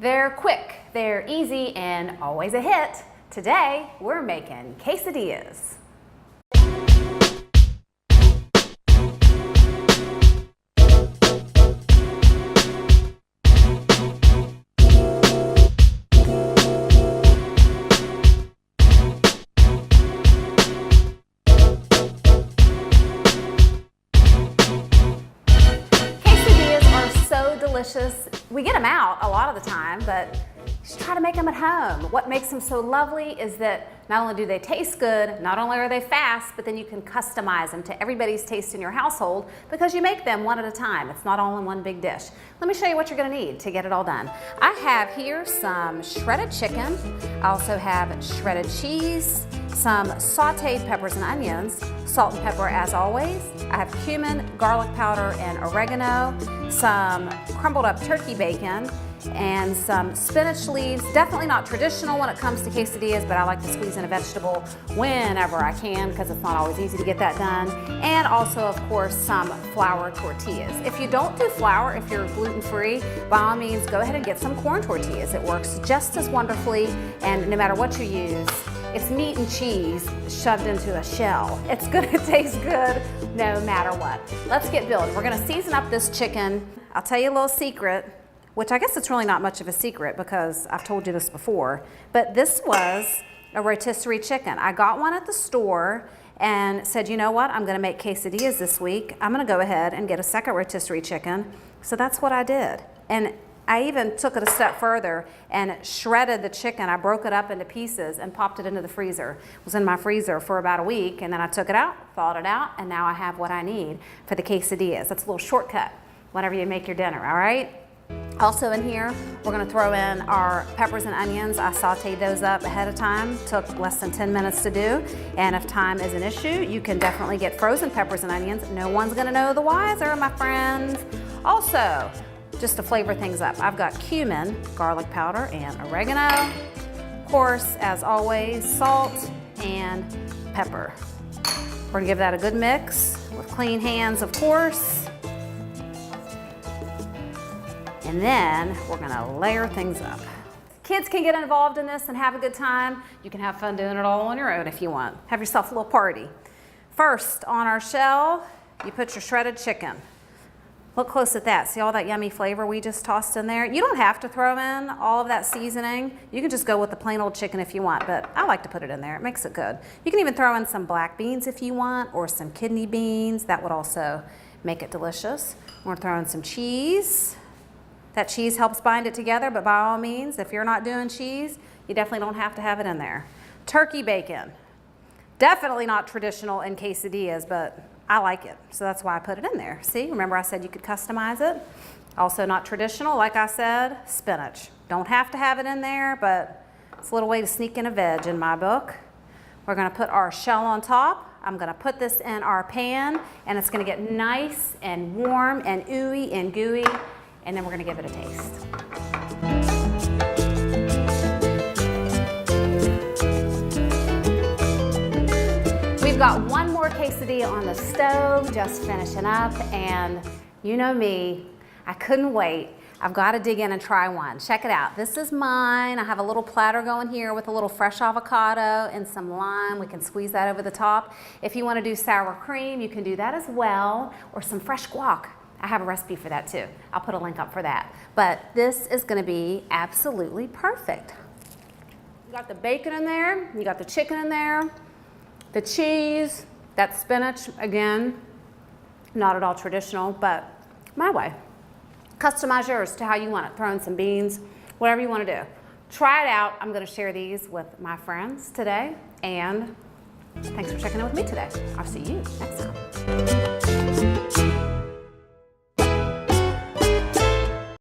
They're quick, they're easy, and always a hit. Today, we're making quesadillas. Delicious. We get them out a lot of the time, but just try to make them at home. What makes them so lovely is that not only do they taste good, not only are they fast, but then you can customize them to everybody's taste in your household because you make them one at a time. It's not all in one big dish. Let me show you what you're going to need to get it all done. I have here some shredded chicken. I also have shredded cheese, some sauteed peppers and onions, salt and pepper as always. I have cumin, garlic powder, and oregano, some crumbled up turkey bacon, and some spinach leaves. Definitely not traditional when it comes to quesadillas, but I like to squeeze in a vegetable whenever I can because it's not always easy to get that done. And also, of course, some flour tortillas. If you don't do flour, if you're gluten-free, by all means, go ahead and get some corn tortillas. It works just as wonderfully, and no matter what you use, it's meat and cheese shoved into a shell. It's gonna taste good no matter what. Let's get building. We're gonna season up this chicken. I'll tell you a little secret, which I guess it's really not much of a secret because I've told you this before, but this was a rotisserie chicken. I got one at the store and said, you know what, I'm gonna make quesadillas this week. I'm gonna go ahead and get a second rotisserie chicken. So that's what I did. And I even took it a step further and shredded the chicken. I broke it up into pieces and popped it into the freezer. It was in my freezer for about a week, and then I took it out, thawed it out, and now I have what I need for the quesadillas. That's a little shortcut whenever you make your dinner, all right? Also in here, we're gonna throw in our peppers and onions. I sauteed those up ahead of time. Took less than 10 minutes to do. And if time is an issue, you can definitely get frozen peppers and onions. No one's gonna know the wiser, my friends. Also, just to flavor things up, I've got cumin, garlic powder, and oregano. Of course, as always, salt and pepper. We're gonna give that a good mix with clean hands, of course. And then we're gonna layer things up. Kids can get involved in this and have a good time. You can have fun doing it all on your own if you want. Have yourself a little party. First, on our shell, you put your shredded chicken. Look close at that. See all that yummy flavor we just tossed in there? You don't have to throw in all of that seasoning. You can just go with the plain old chicken if you want, but I like to put it in there. It makes it good. You can even throw in some black beans if you want, or some kidney beans. That would also make it delicious. We're throwing some cheese. That cheese helps bind it together, but by all means, if you're not doing cheese, you definitely don't have to have it in there. Turkey bacon. Definitely not traditional in quesadillas, but I like it, so that's why I put it in there. See, remember I said you could customize it? Also not traditional, like I said, spinach. Don't have to have it in there, but it's a little way to sneak in a veg in my book. We're gonna put our shell on top. I'm gonna put this in our pan, and it's gonna get nice and warm and ooey and gooey, and then we're gonna give it a taste. We've got one more quesadilla on the stove, just finishing up, and you know me, I couldn't wait. I've got to dig in and try one. Check it out. This is mine. I have a little platter going here with a little fresh avocado and some lime. We can squeeze that over the top. If you want to do sour cream, you can do that as well, or some fresh guac. I have a recipe for that too. I'll put a link up for that. But this is going to be absolutely perfect. You got the bacon in there, you got the chicken in there, the cheese, that spinach, again, not at all traditional, but my way. Customize yours to how you want it. Throw in some beans, whatever you want to do. Try it out. I'm going to share these with my friends today, and thanks for checking in with me today. I'll see you next time.